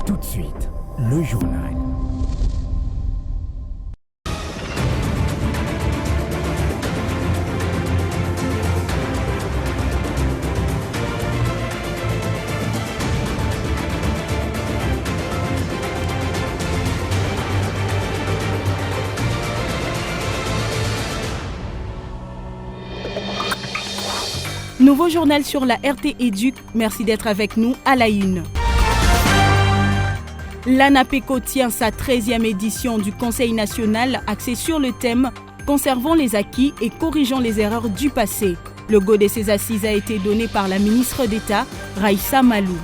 Tout de suite, le journal. Nouveau journal sur la RT Éduc. Merci d'être avec nous à la une. L'ANAPECO tient sa 13e édition du Conseil national axé sur le thème « Conservons les acquis et corrigeons les erreurs du passé ». Le go de ces assises a été donné par la ministre d'État, Raissa Malou.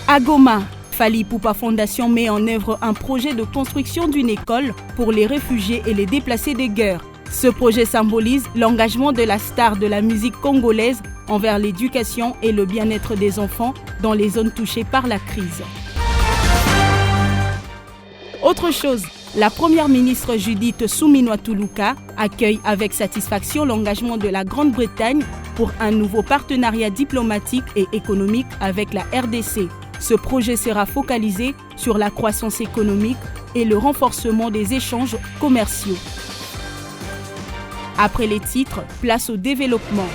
À Goma, Fally Ipupa Fondation met en œuvre un projet de construction d'une école pour les réfugiés et les déplacés de guerre. Ce projet symbolise l'engagement de la star de la musique congolaise envers l'éducation et le bien-être des enfants dans les zones touchées par la crise. Autre chose, la première ministre Judith Suminwa-Tuluka accueille avec satisfaction l'engagement de la Grande-Bretagne pour un nouveau partenariat diplomatique et économique avec la RDC. Ce projet sera focalisé sur la croissance économique et le renforcement des échanges commerciaux. Après les titres, place au développement.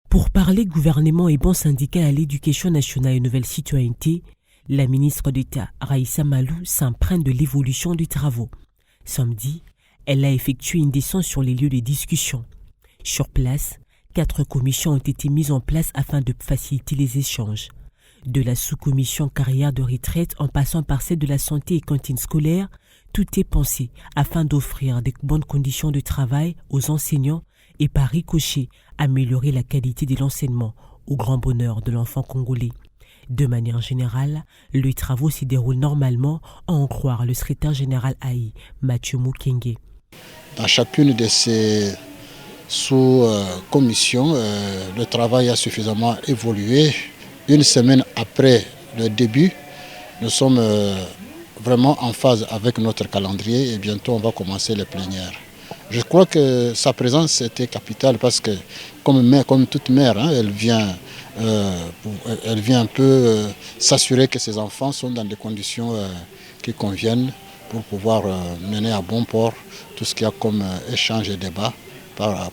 Pour parler gouvernement et bons syndicats à l'éducation nationale et nouvelle citoyenneté, la ministre d'État Raissa Malou s'imprègne de l'évolution des travaux. Samedi, elle a effectué une descente sur les lieux de discussion. Sur place, 4 commissions ont été mises en place afin de faciliter les échanges. De la sous-commission carrière de retraite en passant par celle de la santé et cantine scolaire, tout est pensé afin d'offrir de bonnes conditions de travail aux enseignants et par ricochet améliorer la qualité de l'enseignement au grand bonheur de l'enfant congolais. De manière générale, les travaux s'y déroulent normalement, à en croire le secrétaire général AI, Mathieu Mukenge. Dans chacune de ces sous-commissions, le travail a suffisamment évolué. Une semaine après le début, nous sommes vraiment en phase avec notre calendrier et bientôt on va commencer les plénières. Je crois que sa présence était capitale parce que comme toute mère, elle vient un peu s'assurer que ses enfants sont dans des conditions qui conviennent pour pouvoir mener à bon port tout ce qu'il y a comme échange et débat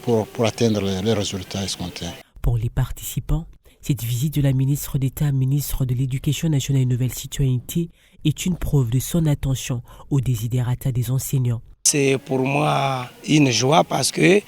pour atteindre les résultats escomptés. Pour les participants, cette visite de la ministre d'État, ministre de l'Éducation nationale et nouvelle citoyenneté, est une preuve de son attention aux desiderata des enseignants. C'est pour moi une joie parce que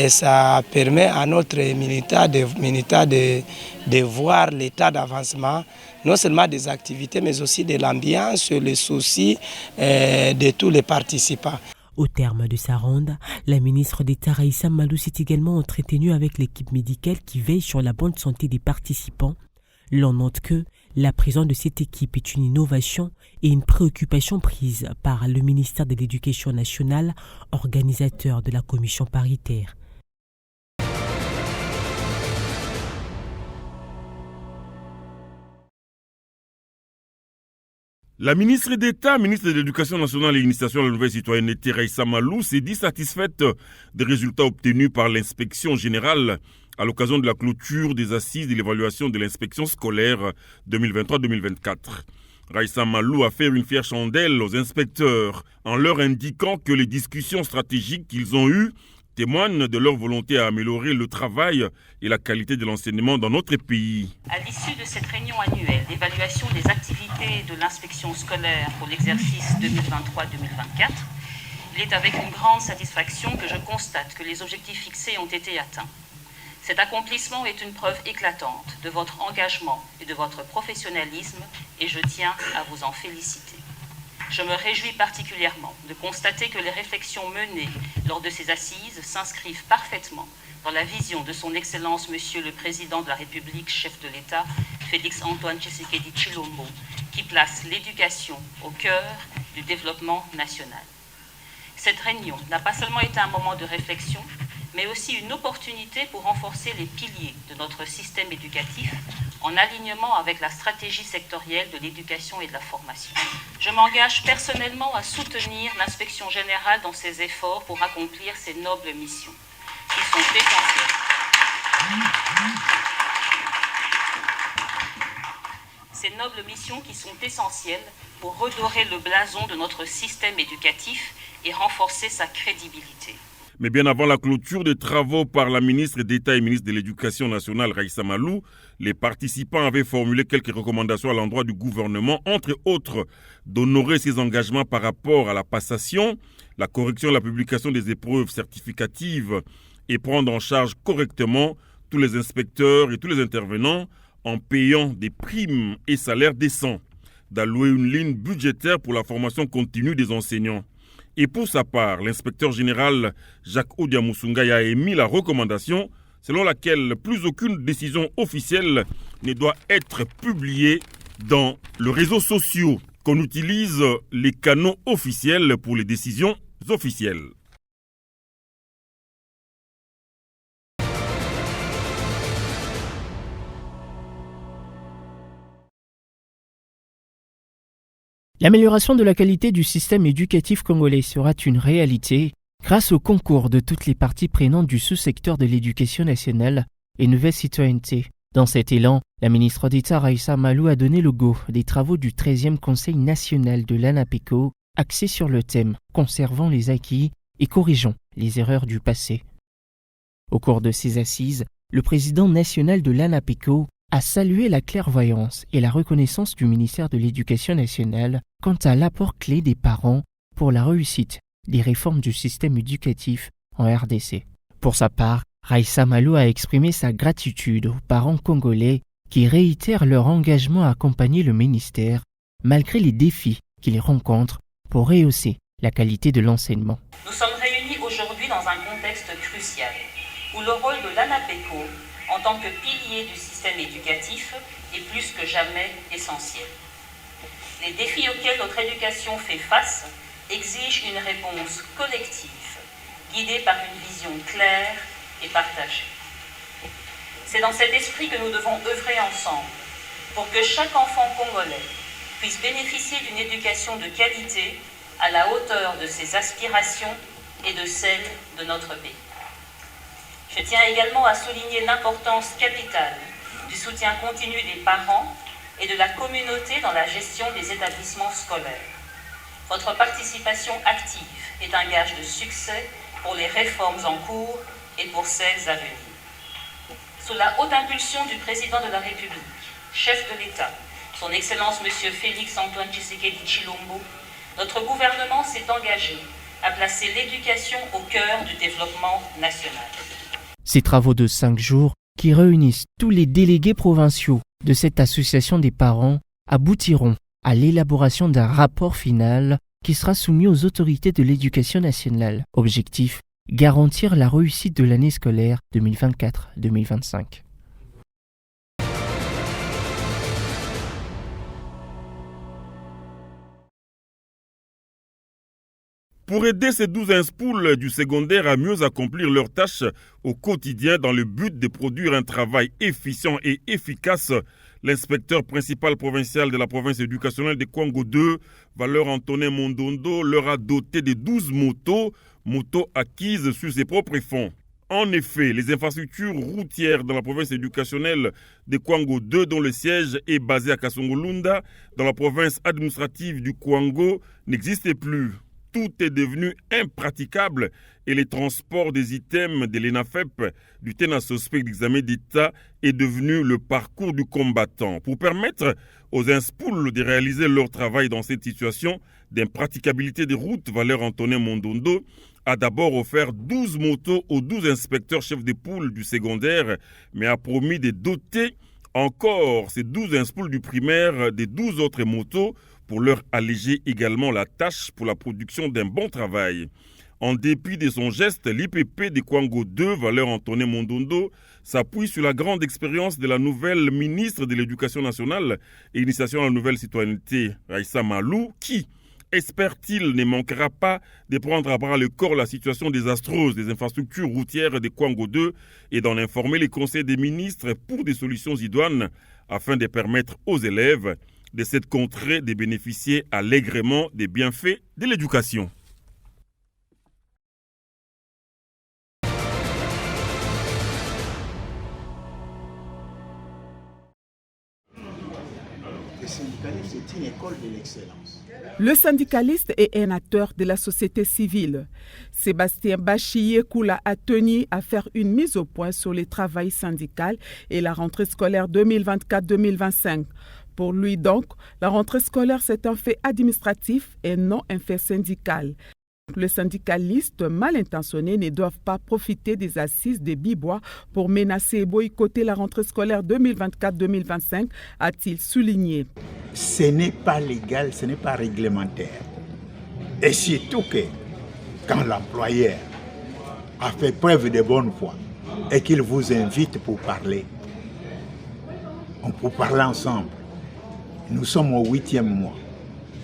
ça permet à notre militaire de voir l'état d'avancement, non seulement des activités, mais aussi de l'ambiance, le souci de tous les participants. Au terme de sa ronde, la ministre d'État Raissa Malou s'est également entretenue avec l'équipe médicale qui veille sur la bonne santé des participants. L'on note que la présence de cette équipe est une innovation et une préoccupation prise par le ministère de l'Éducation nationale, organisateur de la commission paritaire. La ministre d'État, ministre de l'Éducation nationale et l'initiation de la nouvelle citoyenneté, Raissa Malou, s'est dit satisfaite des résultats obtenus par l'inspection générale à l'occasion de la clôture des assises de l'évaluation de l'inspection scolaire 2023-2024. Raissa Malou a fait une fière chandelle aux inspecteurs en leur indiquant que les discussions stratégiques qu'ils ont eues témoignent de leur volonté à améliorer le travail et la qualité de l'enseignement dans notre pays. À l'issue de cette réunion annuelle d'évaluation des activités de l'inspection scolaire pour l'exercice 2023-2024, il est avec une grande satisfaction que je constate que les objectifs fixés ont été atteints. Cet accomplissement est une preuve éclatante de votre engagement et de votre professionnalisme et je tiens à vous en féliciter. Je me réjouis particulièrement de constater que les réflexions menées lors de ces assises s'inscrivent parfaitement dans la vision de son Excellence Monsieur le Président de la République, chef de l'État, Félix-Antoine Tshisekedi Tshilombo, qui place l'éducation au cœur du développement national. Cette réunion n'a pas seulement été un moment de réflexion, mais aussi une opportunité pour renforcer les piliers de notre système éducatif en alignement avec la stratégie sectorielle de l'éducation et de la formation. Je m'engage personnellement à soutenir l'inspection générale dans ses efforts pour accomplir ces nobles missions, qui sont essentielles. Ces nobles missions qui sont essentielles pour redorer le blason de notre système éducatif et renforcer sa crédibilité. Mais bien avant la clôture des travaux par la ministre d'État et ministre de l'Éducation nationale, Raissa Malou, les participants avaient formulé quelques recommandations à l'endroit du gouvernement, entre autres d'honorer ses engagements par rapport à la passation, la correction et la publication des épreuves certificatives et prendre en charge correctement tous les inspecteurs et tous les intervenants en payant des primes et salaires décents, d'allouer une ligne budgétaire pour la formation continue des enseignants. Et pour sa part, l'inspecteur général Jacques Odiamusungaya a émis la recommandation selon laquelle plus aucune décision officielle ne doit être publiée dans les réseaux sociaux, qu'on utilise les canaux officiels pour les décisions officielles. L'amélioration de la qualité du système éducatif congolais sera une réalité grâce au concours de toutes les parties prenantes du sous-secteur de l'éducation nationale et nouvelle citoyenneté. Dans cet élan, la ministre d'État Raissa Malou a donné le go des travaux du 13e Conseil national de l'ANAPECO axés sur le thème « Conservons les acquis et corrigeons les erreurs du passé ». Au cours de ces assises, le président national de l'ANAPECO a salué la clairvoyance et la reconnaissance du ministère de l'Éducation nationale quant à l'apport clé des parents pour la réussite des réformes du système éducatif en RDC. Pour sa part, Raissa Malou a exprimé sa gratitude aux parents congolais qui réitèrent leur engagement à accompagner le ministère malgré les défis qu'ils rencontrent pour rehausser la qualité de l'enseignement. Nous sommes réunis aujourd'hui dans un contexte crucial où le rôle de l'ANAPECO en tant que pilier du système éducatif est plus que jamais essentiel. Les défis auxquels notre éducation fait face exigent une réponse collective, guidée par une vision claire et partagée. C'est dans cet esprit que nous devons œuvrer ensemble pour que chaque enfant congolais puisse bénéficier d'une éducation de qualité à la hauteur de ses aspirations et de celles de notre pays. Je tiens également à souligner l'importance capitale du soutien continu des parents et de la communauté dans la gestion des établissements scolaires. Votre participation active est un gage de succès pour les réformes en cours et pour celles à venir. Sous la haute impulsion du président de la République, chef de l'État, son Excellence M. Félix-Antoine Tshisekedi Tshilombo, notre gouvernement s'est engagé à placer l'éducation au cœur du développement national. Ces travaux de 5 jours, qui réunissent tous les délégués provinciaux de cette association des parents, aboutiront à l'élaboration d'un rapport final qui sera soumis aux autorités de l'éducation nationale. Objectif, garantir la réussite de l'année scolaire 2024-2025. Pour aider ces 12 inspoules du secondaire à mieux accomplir leurs tâches au quotidien dans le but de produire un travail efficient et efficace, l'inspecteur principal provincial de la province éducationnelle de Kwango 2, Valeur Antonin Mondondo, leur a doté de 12 motos acquises sur ses propres fonds. En effet, les infrastructures routières dans la province éducationnelle de Kwango 2, dont le siège est basé à Kasongolunda, dans la province administrative du Kwango, n'existaient plus. Tout est devenu impraticable et le transport des items de l'ENAFEP, du Ténasospect d'examen d'État, est devenu le parcours du combattant. Pour permettre aux inspoules de réaliser leur travail dans cette situation d'impraticabilité des routes, Valeur Antonin Mondondo a d'abord offert 12 motos aux 12 inspecteurs chefs des poules du secondaire, mais a promis de doter encore ces 12 inspoules du primaire des 12 autres motos pour leur alléger également la tâche pour la production d'un bon travail. En dépit de son geste, l'IPP de Kwango 2, Valeur Antonin Mondondo, s'appuie sur la grande expérience de la nouvelle ministre de l'Éducation nationale et initiation à la nouvelle citoyenneté, Raissa Malou, qui, espère-t-il, ne manquera pas de prendre à bras le corps la situation désastreuse des infrastructures routières de Kwango 2 et d'en informer les conseils des ministres pour des solutions idoines afin de permettre aux élèves de cette contrée de bénéficier allègrement des bienfaits de l'éducation. syndicalisme, c'est une école de l'excellence. Le syndicaliste est un acteur de la société civile. Sébastien Bachiyekula a tenu à faire une mise au point sur le travail syndical et la rentrée scolaire 2024-2025. Pour lui donc, la rentrée scolaire c'est un fait administratif et non un fait syndical. Les syndicalistes mal intentionnés ne doivent pas profiter des assises des Bibois pour menacer et boycotter la rentrée scolaire 2024-2025, a-t-il souligné. Ce n'est pas légal, ce n'est pas réglementaire. Et surtout que quand l'employeur a fait preuve de bonne foi et qu'il vous invite pour parler, on peut parler ensemble. Nous sommes au 8e mois.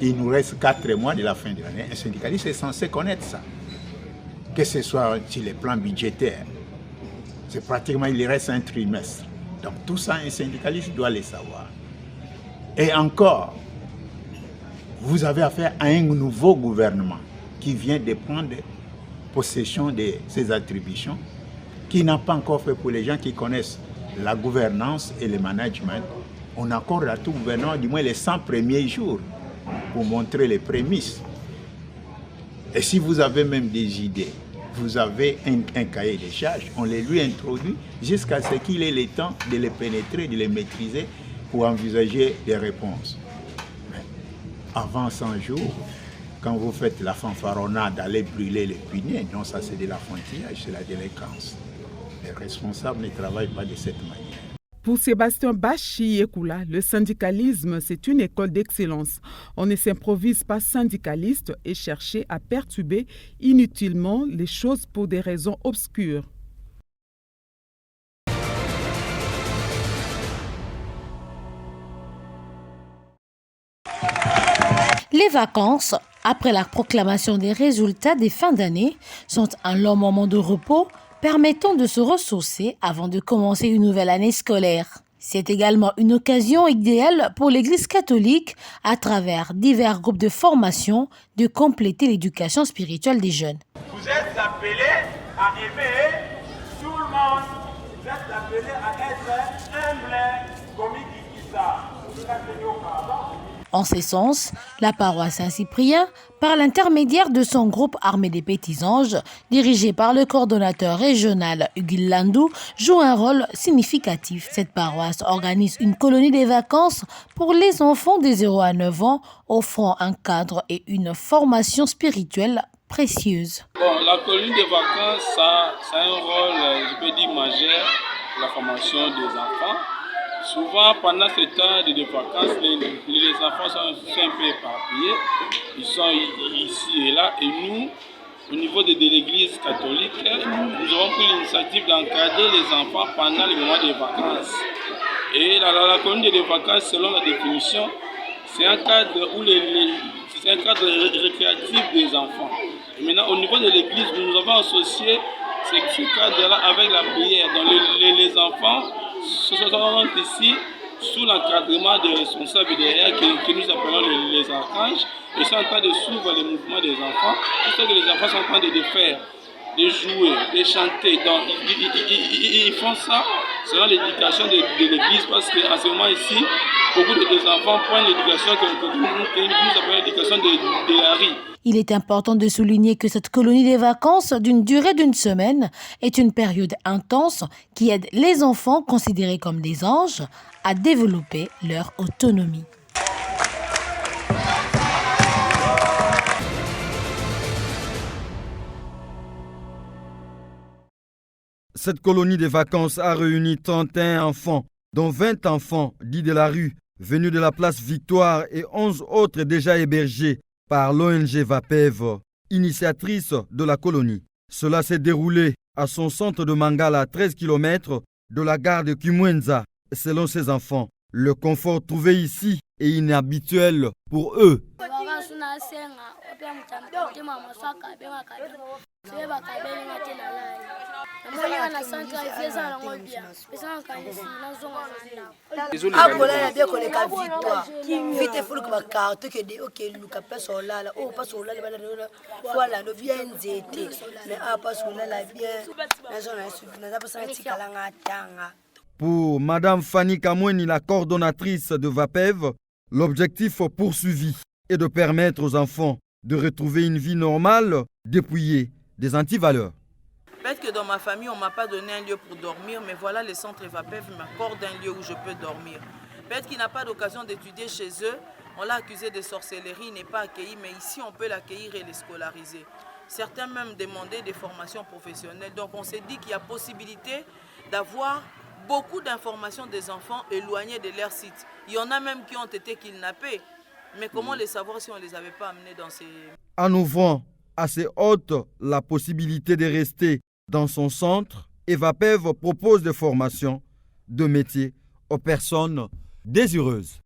Il nous reste 4 mois de la fin de l'année. Un syndicaliste est censé connaître ça. Que ce soit sur les plans budgétaires. C'est pratiquement, il reste un trimestre. Donc tout ça, un syndicaliste doit le savoir. Et encore, vous avez affaire à un nouveau gouvernement qui vient de prendre possession de ses attributions, qui n'a pas encore fait pour les gens qui connaissent la gouvernance et le management. On accorde à tout gouvernement du moins les 100 premiers jours pour montrer les prémices. Et si vous avez même des idées, vous avez un cahier de charges, on les lui introduit jusqu'à ce qu'il ait le temps de les pénétrer, de les maîtriser pour envisager des réponses. Mais avant 100 jours, quand vous faites la fanfaronnade d'aller brûler les puniers, non, ça c'est de l'enfantillage, c'est la délinquance. Les responsables ne travaillent pas de cette manière. Pour Sébastien Bachiyekula, le syndicalisme, c'est une école d'excellence. On ne s'improvise pas syndicaliste et chercher à perturber inutilement les choses pour des raisons obscures. Les vacances, après la proclamation des résultats des fins d'année, sont un long moment de repos permettant de se ressourcer avant de commencer une nouvelle année scolaire. C'est également une occasion idéale pour l'Église catholique, à travers divers groupes de formation, de compléter l'éducation spirituelle des jeunes. Vous êtes appelés à aimer tout le monde. Vous êtes appelés à être humbles comme il dit ça. En ce sens, la paroisse Saint-Cyprien, par l'intermédiaire de son groupe Armée des Petits Anges, dirigé par le coordonnateur régional Hugues Landou, joue un rôle significatif. Cette paroisse organise une colonie des vacances pour les enfants de 0 à 9 ans, offrant un cadre et une formation spirituelle précieuse. La colonie des vacances, ça a un rôle, je peux dire, majeur pour la formation des enfants. Souvent, pendant ce temps de vacances, les enfants sont un peu éparpillés. Ils sont ici et là. Et nous, au niveau de l'Église catholique, nous avons pris l'initiative d'encadrer les enfants pendant les moments de vacances. Et la colonie des vacances, selon la définition, c'est un cadre c'est un cadre récréatif des enfants. Et maintenant, au niveau de l'Église, nous avons associé ce cadre-là avec la prière. Donc les enfants se sont ici sous l'encadrement des responsables derrière que nous appelons les archanges. Ils sont en train de suivre les mouvements des enfants, tout ce que les enfants sont en train de faire, de jouer, de chanter. Donc ils font ça selon l'éducation de l'Église, parce qu'en ce moment ici, beaucoup de enfants prennent l'éducation que nous appelons l'éducation de la rue. Il est important de souligner que cette colonie des vacances d'une durée d'1 semaine est une période intense qui aide les enfants considérés comme des anges à développer leur autonomie. Cette colonie des vacances a réuni 31 enfants, dont 20 enfants dits de la rue, venus de la place Victoire, et 11 autres déjà hébergés par l'ONG VAPEV, initiatrice de la colonie. Cela s'est déroulé à son centre de Mangala, à 13 km de la gare de Kimwenza. Selon ses enfants, le confort trouvé ici est inhabituel pour eux. Pour Madame Fanny Kamweni, la coordonnatrice de VAPEV, L'objectif poursuivi est de permettre aux enfants de retrouver une vie normale, dépouillée des antivaleurs. Peut-être que dans ma famille, on ne m'a pas donné un lieu pour dormir, mais voilà, le centre EVAPEV m'accorde un lieu où je peux dormir. Peut-être qu'il n'a pas d'occasion d'étudier chez eux, on l'a accusé de sorcellerie, il n'est pas accueilli, mais ici, on peut l'accueillir et le scolariser. Certains même demandaient des formations professionnelles. Donc, on s'est dit qu'il y a possibilité d'avoir beaucoup d'informations des enfants éloignés de leur site. Il y en a même qui ont été kidnappés. Mais comment les savoir si on ne les avait pas amenés dans ces... En ouvrant à ses hôtes la possibilité de rester dans son centre, EVAPEV propose des formations de métiers aux personnes désireuses.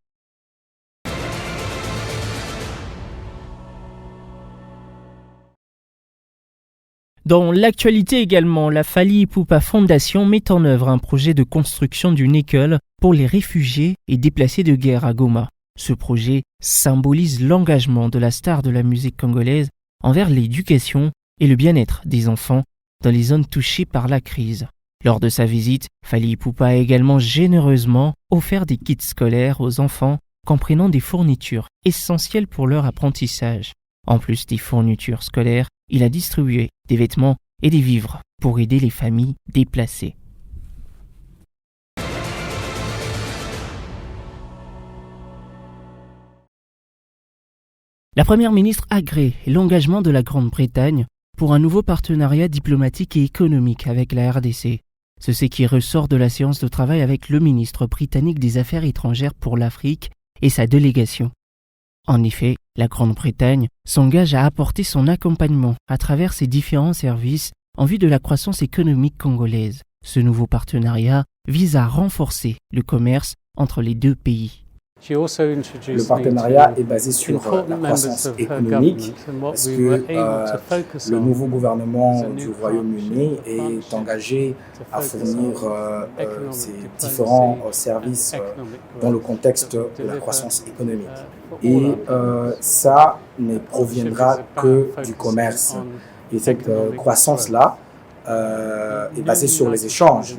Dans l'actualité également, la Fally Ipupa Fondation met en œuvre un projet de construction d'une école pour les réfugiés et déplacés de guerre à Goma. Ce projet symbolise l'engagement de la star de la musique congolaise envers l'éducation et le bien-être des enfants dans les zones touchées par la crise. Lors de sa visite, Fally Ipupa a également généreusement offert des kits scolaires aux enfants comprenant des fournitures essentielles pour leur apprentissage. En plus des fournitures scolaires, il a distribué des vêtements et des vivres pour aider les familles déplacées. La Première ministre agrée l'engagement de la Grande-Bretagne pour un nouveau partenariat diplomatique et économique avec la RDC. C'est ce qui ressort de la séance de travail avec le ministre britannique des Affaires étrangères pour l'Afrique et sa délégation. En effet, la Grande-Bretagne s'engage à apporter son accompagnement à travers ses différents services en vue de la croissance économique congolaise. Ce nouveau partenariat vise à renforcer le commerce entre les deux pays. Le partenariat est basé sur la croissance économique parce que le nouveau gouvernement du Royaume-Uni est engagé à fournir ces différents services dans le contexte de la croissance économique. Et ça ne proviendra que du commerce. Et cette croissance-là est basée sur les échanges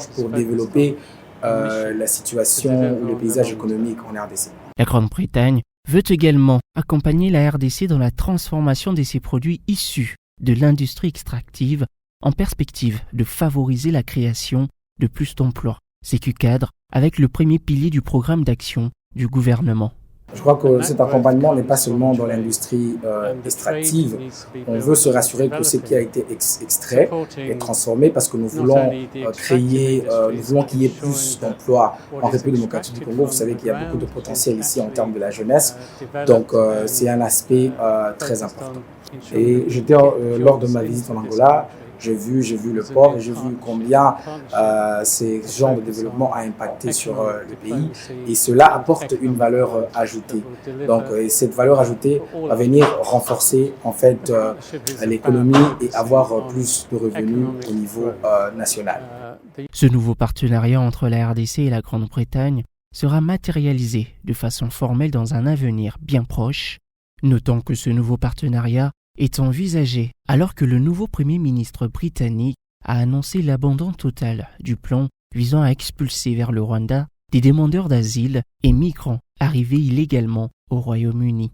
pour développer la situation ou le paysage économique en RDC. La Grande-Bretagne veut également accompagner la RDC dans la transformation de ses produits issus de l'industrie extractive en perspective de favoriser la création de plus d'emplois. C'est qui cadre avec le premier pilier du programme d'action du gouvernement. Je crois que cet accompagnement n'est pas seulement dans l'industrie extractive. On veut se rassurer que ce qui a été extrait est transformé parce que nous voulons créer, nous voulons qu'il y ait plus d'emplois en République démocratique du Congo. Vous savez qu'il y a beaucoup de potentiel ici en termes de la jeunesse. Donc c'est un aspect très important. Et j'étais lors de ma visite en Angola, j'ai vu le port et j'ai vu combien ce genre de développement a impacté sur le pays et cela apporte une valeur ajoutée. Donc cette valeur ajoutée va venir renforcer en fait l'économie et avoir plus de revenus au niveau national. Ce nouveau partenariat entre la RDC et la Grande-Bretagne sera matérialisé de façon formelle dans un avenir bien proche. Notons que ce nouveau partenariat est envisagé alors que le nouveau Premier ministre britannique a annoncé l'abandon total du plan visant à expulser vers le Rwanda des demandeurs d'asile et migrants arrivés illégalement au Royaume-Uni.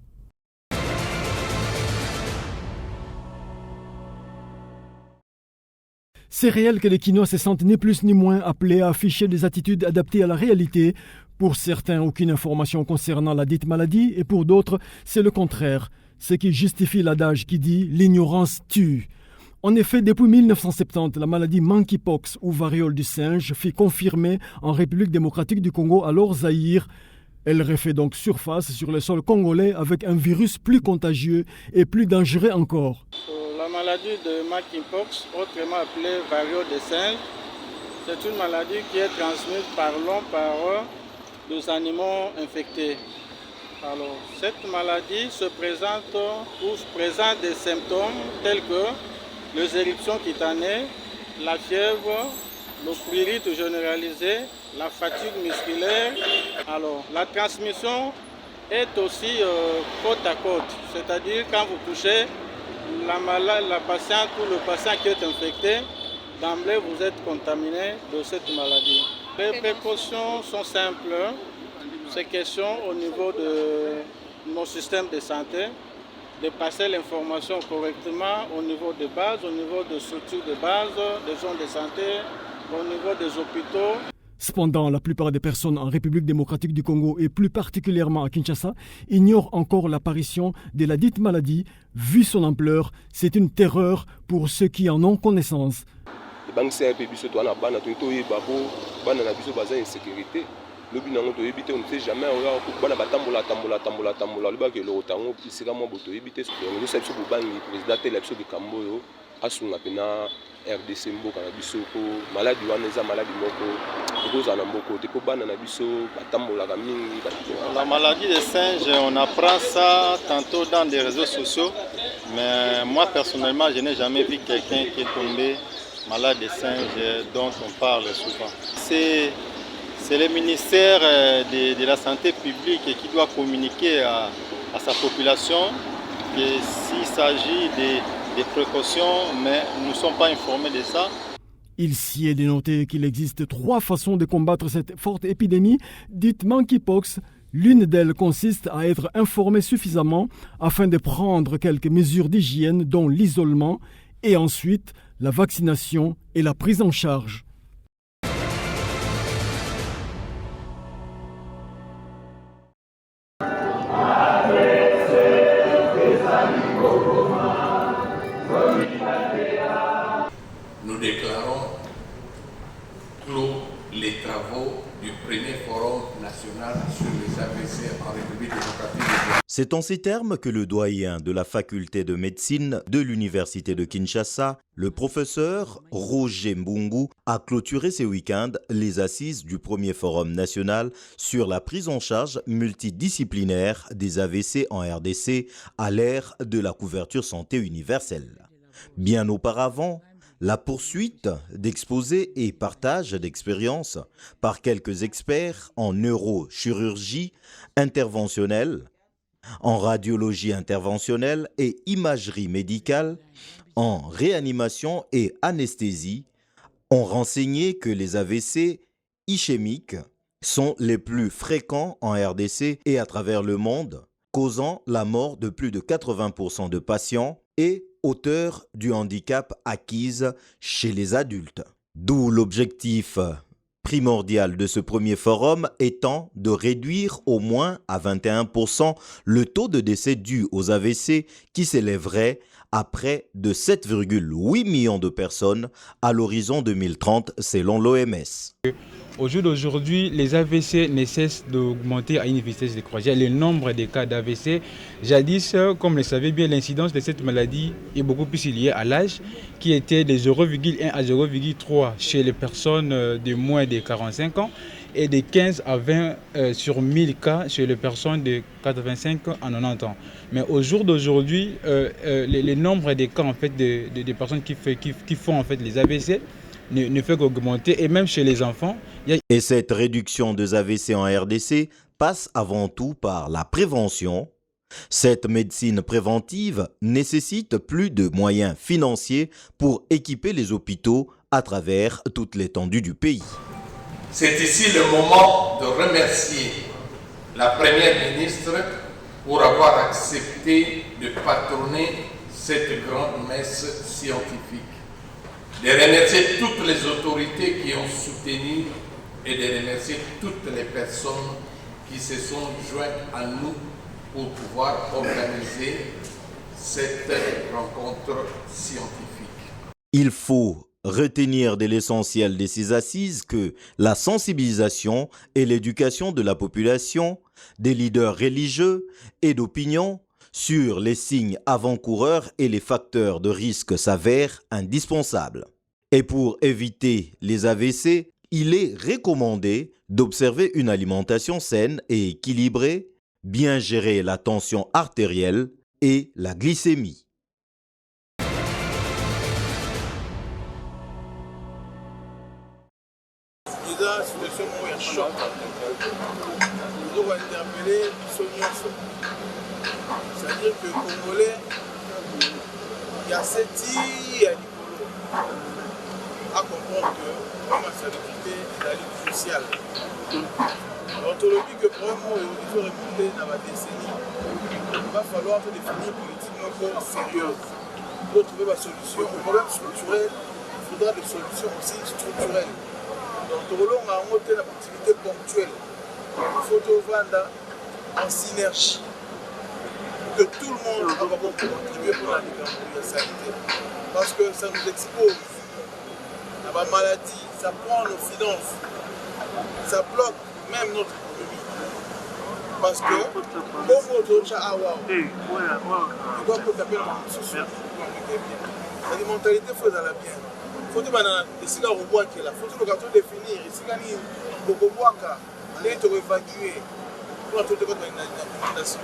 C'est réel que les Kinois se sentent ni plus ni moins appelés à afficher des attitudes adaptées à la réalité. Pour certains, aucune information concernant la dite maladie et pour d'autres, c'est le contraire. Ce qui justifie l'adage qui dit « l'ignorance tue ». En effet, depuis 1970, la maladie monkeypox ou variole du singe fut confirmée en République démocratique du Congo, alors Zaïre. Elle refait donc surface sur le sol congolais avec un virus plus contagieux et plus dangereux encore. La maladie de monkeypox, autrement appelée variole du singe, c'est une maladie qui est transmise par l'homme par des animaux infectés. Alors, cette maladie se présente des symptômes tels que les éruptions cutanées, la fièvre, le prurite généralisé, la fatigue musculaire. Alors, la transmission est aussi côte à côte, c'est-à-dire quand vous touchez la patiente ou le patient qui est infecté, d'emblée vous êtes contaminé de cette maladie. Les précautions sont simples. ces questions au niveau de nos systèmes de santé, de passer l'information correctement au niveau de base, au niveau de structures de base, des zones de santé, au niveau des hôpitaux. Cependant, la plupart des personnes en République démocratique du Congo et plus particulièrement à Kinshasa ignorent encore l'apparition de la dite maladie. Vu son ampleur, c'est une terreur pour ceux qui en ont connaissance. lobi nango toyebi te on ne sait jamais bana batambola tambola tambola tambola lobaki eloko tango bisika mwa boto oyebi te yango biso bobangi président te la biso likambo oyo asunga pena RDC mboka na biso po maladi wana eza maladi moko ekozala na mboko te po bana na biso batambolaka mingi. La maladie des singes, on apprend ça tantôt dans des réseaux sociaux, mais moi personnellement je n'ai jamais vu quelqu'un qui est tombé malade des singes dont on parle souvent. C'est le ministère de la Santé publique qui doit communiquer à sa population que s'il s'agit des précautions, mais nous ne sommes pas informés de ça. Il s'y est dénoté qu'il existe 3 façons de combattre cette forte épidémie dite monkeypox. L'une d'elles consiste à être informé suffisamment afin de prendre quelques mesures d'hygiène dont l'isolement et ensuite la vaccination et la prise en charge. Nous déclarons clos les travaux du premier forum national sur les AVC en République démocratique du Congo. C'est en ces termes que le doyen de la faculté de médecine de l'université de Kinshasa, le professeur Roger Mbungu, a clôturé ce week-end les assises du premier forum national sur la prise en charge multidisciplinaire des AVC en RDC à l'ère de la couverture santé universelle. Bien auparavant, la poursuite d'exposés et partage d'expériences par quelques experts en neurochirurgie interventionnelle, en radiologie interventionnelle et imagerie médicale, en réanimation et anesthésie, ont renseigné que les AVC ischémiques sont les plus fréquents en RDC et à travers le monde, causant la mort de plus de 80% de patients et auteur du handicap acquise chez les adultes. D'où l'objectif primordial de ce premier forum étant de réduire au moins à 21% le taux de décès dû aux AVC qui s'élèverait à près de 7,8 millions de personnes à l'horizon 2030 selon l'OMS. Au jour d'aujourd'hui, les AVC ne cessent d'augmenter à une vitesse de croisière. Le nombre de cas d'AVC, jadis, comme vous le savez bien, l'incidence de cette maladie est beaucoup plus liée à l'âge, qui était de 0,1 à 0,3 chez les personnes de moins de 45 ans et de 15 à 20 sur 1000 cas chez les personnes de 85 à 90 ans. Mais au jour d'aujourd'hui, le nombre de cas en fait, de personnes qui font en fait, les AVC ne fait qu'augmenter, et même chez les enfants. Et cette réduction des AVC en RDC passe avant tout par la prévention. Cette médecine préventive nécessite plus de moyens financiers pour équiper les hôpitaux à travers toute l'étendue du pays. C'est ici le moment de remercier la Première ministre pour avoir accepté de patronner cette grande messe scientifique, de remercier toutes les autorités qui ont soutenu et de remercier toutes les personnes qui se sont jointes à nous pour pouvoir organiser cette rencontre scientifique. Il faut retenir de l'essentiel de ces assises que la sensibilisation et l'éducation de la population, des leaders religieux et d'opinion sur les signes avant-coureurs et les facteurs de risque s'avèrent indispensables. Et pour éviter les AVC, il est recommandé d'observer une alimentation saine et équilibrée, bien gérer la tension artérielle et la glycémie. C'est-à-dire que le Congolais, il y a 7 ans, à comprendre que la salubrité est la ligne cruciale. L'ontologie que vraiment il faut remonter dans la décennie. Il va falloir définir une politique encore sérieuse pour trouver la solution au problème structurel. Il faudra des solutions aussi structurelles. Donc, on a monté l'activité ponctuelle. Il faut tout vendre en synergie. Que tout le monde va contribuer pour la santé. Parce que ça nous expose à la maladie, ça prend nos finances, ça bloque même notre économie. Parce que, comme notre chat à Wao, il doit qu'on appelle la mentalité faut aller bien. Il faut que les cigares au bois qui est là. Il faut que nous définir. Les cigares au bois qui est évacué pour tout le monde dans l'inondation.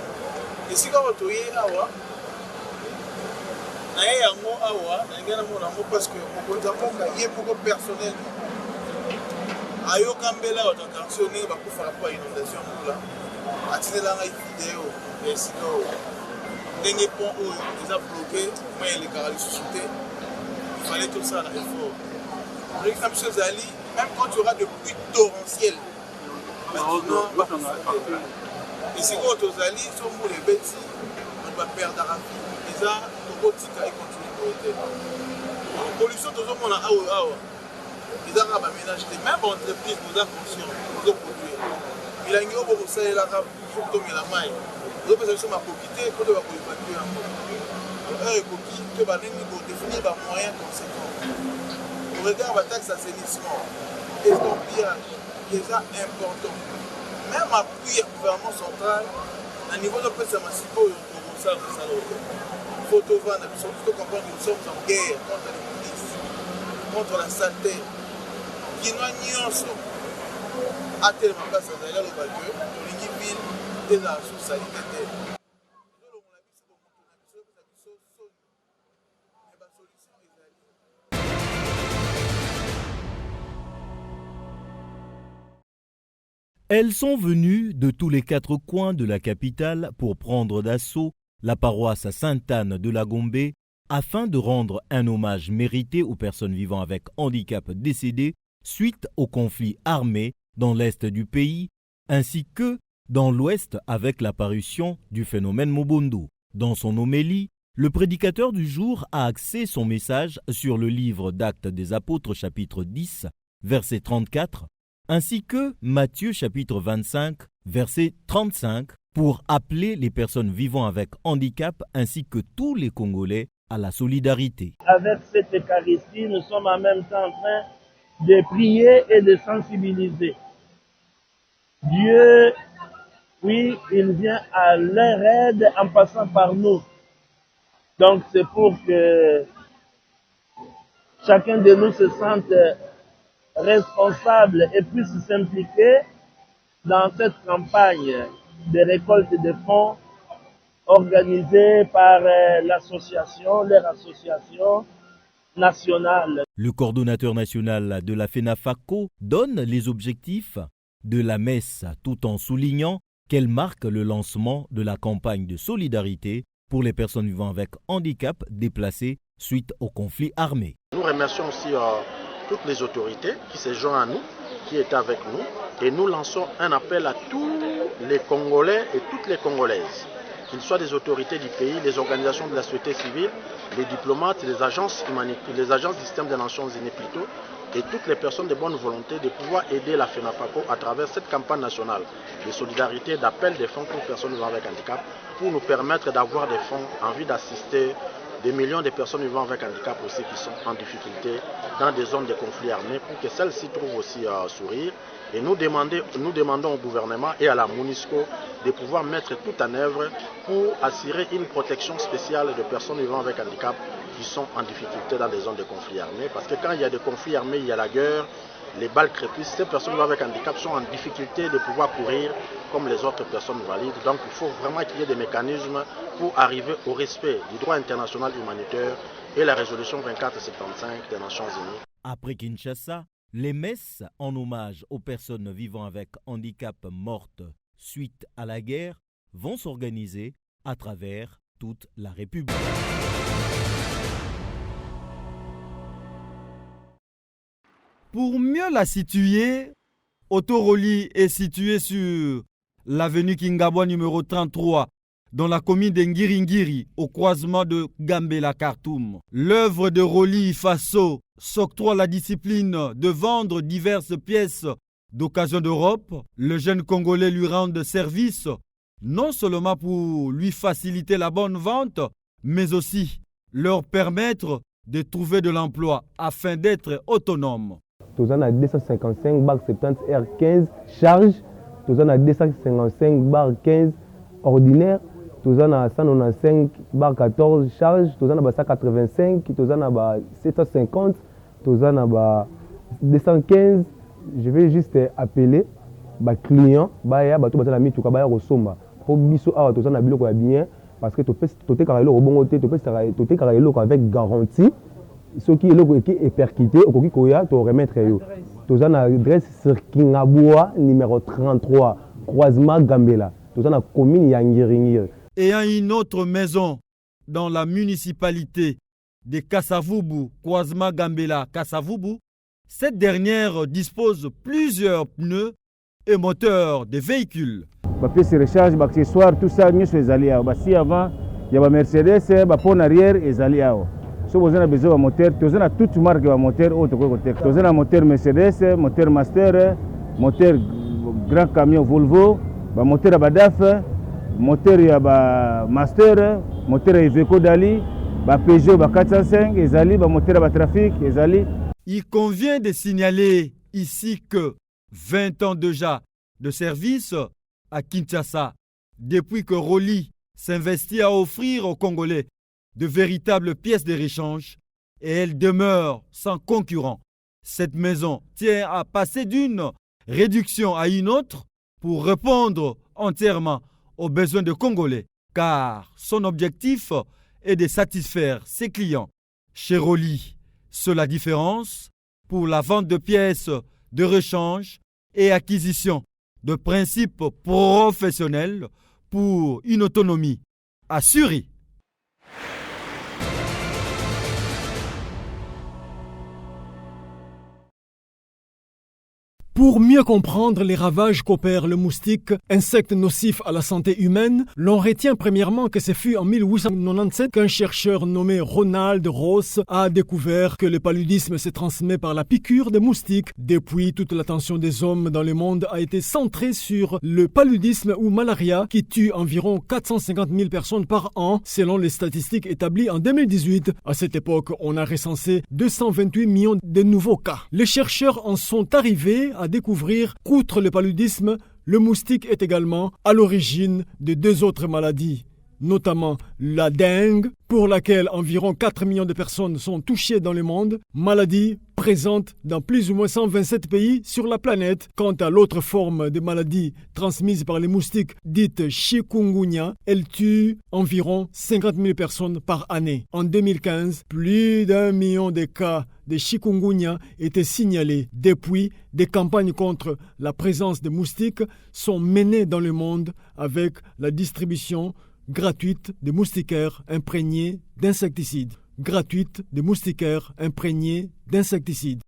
Les cigares au toyer à Wao. Parce que il y a beaucoup de personnel. Ayo Kambela a sanctionné pour faire rapport à l'inondation. Il y a des vidéos, des sites, des ponts où ils ont bloqué, mais les carrés suscités. Il fallait tout ça à l'effort. Même quand il y aura des pluies torrentielles, les cigares aux alliés sont pour les bêtises, on va perdre la vie. Les gens, le continue à continuer. La pollution, tout le monde a ils ont aménagé, même entreprise, nous avons conscience, nous avons produit. Il a une autre chose, il a tomber la main. Nous avons besoin de profiter pour évacuer un peu. Il faut définir des moyens conséquents. On regarde la taxe d'assainissement, les estampillage, qui est important. Même appui au gouvernement central, à niveau de presse massive, il faut comprendre que nous sommes en guerre contre les milices, contre la saleté. Qui n'ont nyonso à tellement place à d'ailleurs le Balgue, les villes et la sous-salité. Elles sont venues de tous les quatre coins de la capitale pour prendre d'assaut la paroisse Sainte-Anne de la Gombe afin de rendre un hommage mérité aux personnes vivant avec handicap décédées suite au conflit armé dans l'est du pays, ainsi que dans l'ouest avec l'apparition du phénomène Mobondo. Dans son homélie, le prédicateur du jour a axé son message sur le livre d'Actes des Apôtres chapitre 10, verset 34, ainsi que Matthieu chapitre 25, verset 35, pour appeler les personnes vivant avec handicap ainsi que tous les Congolais à la solidarité. Avec cette Eucharistie, nous sommes en même temps en train de prier et de sensibiliser. Dieu, oui, il vient à leur aide en passant par nous. Donc c'est pour que chacun de nous se sente responsable et puisse s'impliquer dans cette campagne de récolte de fonds organisée par leur association nationale. Le coordonnateur national de la FENAFACO donne les objectifs de la messe tout en soulignant qu'elle marque le lancement de la campagne de solidarité pour les personnes vivant avec handicap déplacées suite au conflit armé. Nous remercions aussi toutes les autorités qui se joignent à nous, qui étaient avec nous, et nous lançons un appel à tous les Congolais et toutes les Congolaises, qu'ils soient des autorités du pays, les organisations de la société civile, les diplomates, les agences du système des Nations Unies plutôt, et toutes les personnes de bonne volonté de pouvoir aider la FENAFACO à travers cette campagne nationale de solidarité, d'appel des fonds pour personnes vivant avec handicap, pour nous permettre d'avoir des fonds en vue d'assister des millions de personnes vivant avec handicap aussi qui sont en difficulté dans des zones de conflits armés pour que celles-ci trouvent aussi à sourire. Et nous demandons au gouvernement et à la MONUSCO de pouvoir mettre tout en œuvre pour assurer une protection spéciale de personnes vivant avec handicap qui sont en difficulté dans des zones de conflits armés. Parce que quand il y a des conflits armés, il y a la guerre, les balles crépissent. Ces personnes vivant avec handicap sont en difficulté de pouvoir courir comme les autres personnes valides. Donc il faut vraiment qu'il y ait des mécanismes pour arriver au respect du droit international humanitaire et la résolution 2475 des Nations Unies. Après Kinshasa, les messes en hommage aux personnes vivant avec handicap mortes suite à la guerre vont s'organiser à travers toute la République. Pour mieux la situer, Autoroli est situé sur l'avenue Kingabwa numéro 33, dans la commune de Ngiringiri, au croisement de Gambela-Khartoum. L'œuvre de Roli Faso s'octroie la discipline de vendre diverses pièces d'occasion d'Europe. Le jeune Congolais lui rend service, non seulement pour lui faciliter la bonne vente, mais aussi leur permettre de trouver de l'emploi afin d'être autonome. Nous avons 255 bar 70 R15 charge, nous avons 255 bar 15 ordinaire, nous avons 195 bar 14 charge, nous avons 185, nous avons 750, nous avons 215. Je vais juste appeler les clients, tout la mis tout ka resomba. Pour biso awa tous na biloko bien parce que tu peux avec garantie. Ce qui est percuté, au koya to remettre yo. Tous na adresse sur Kingabwa numéro 33, croisement Gambela. Tous na commune ya Ngiringiri. Et à une autre maison dans la municipalité de Kassavubu, croisement Gambela, Kassavubu, cette dernière dispose plusieurs pneus et moteurs de véhicules. Pièces de recharge, accessoires, tout ça, nous sommes allés à si avant, il y a Mercedes, pont arrière et allés à si vous avez besoin de moteur, vous avez toute marque de moteur autre côté. Vous avez un moteur Mercedes, moteur Master, moteur grand camion Volvo, moteur Abadaf, moteur Master, moteur Iveco Dali, Peugeot 405, et Zali, moteur Trafic, et Zali. Il convient de signaler ici que 20 ans déjà de service à Kinshasa, depuis que Roli s'investit à offrir aux Congolais de véritables pièces de rechange, et elle demeure sans concurrent. Cette maison tient à passer d'une réduction à une autre pour répondre entièrement aux besoins des Congolais, car son objectif est de satisfaire ses clients. Chez Roli, c'est la différence pour la vente de pièces de rechange et acquisition de principes professionnels pour une autonomie assurée. Pour mieux comprendre les ravages qu'opère le moustique, insecte nocif à la santé humaine, l'on retient premièrement que ce fut en 1897 qu'un chercheur nommé Ronald Ross a découvert que le paludisme se transmet par la piqûre de moustiques. Depuis, toute l'attention des hommes dans le monde a été centrée sur le paludisme ou malaria qui tue environ 450 000 personnes par an, selon les statistiques établies en 2018. À cette époque, on a recensé 228 millions de nouveaux cas. Les chercheurs en sont arrivés à découvrir qu'outre le paludisme, le moustique est également à l'origine de 2 autres maladies, notamment la dengue, pour laquelle environ 4 millions de personnes sont touchées dans le monde, maladie présente dans plus ou moins 127 pays sur la planète. Quant à l'autre forme de maladie transmise par les moustiques, dite chikungunya, elle tue environ 50 000 personnes par année. En 2015, plus d'1 million de cas de chikungunya étaient signalés. Depuis, des campagnes contre la présence de moustiques sont menées dans le monde avec la distribution gratuite de moustiquaires imprégnés d'insecticides. Gratuite de moustiquaires imprégnés d'insecticides.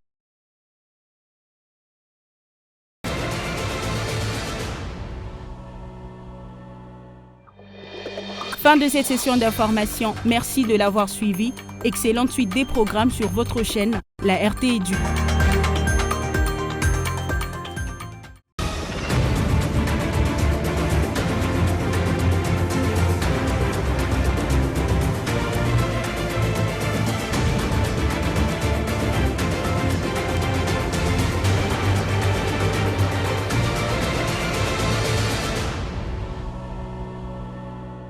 Fin de cette session d'information. Merci de l'avoir suivi. Excellente suite des programmes sur votre chaîne, la RT Édu.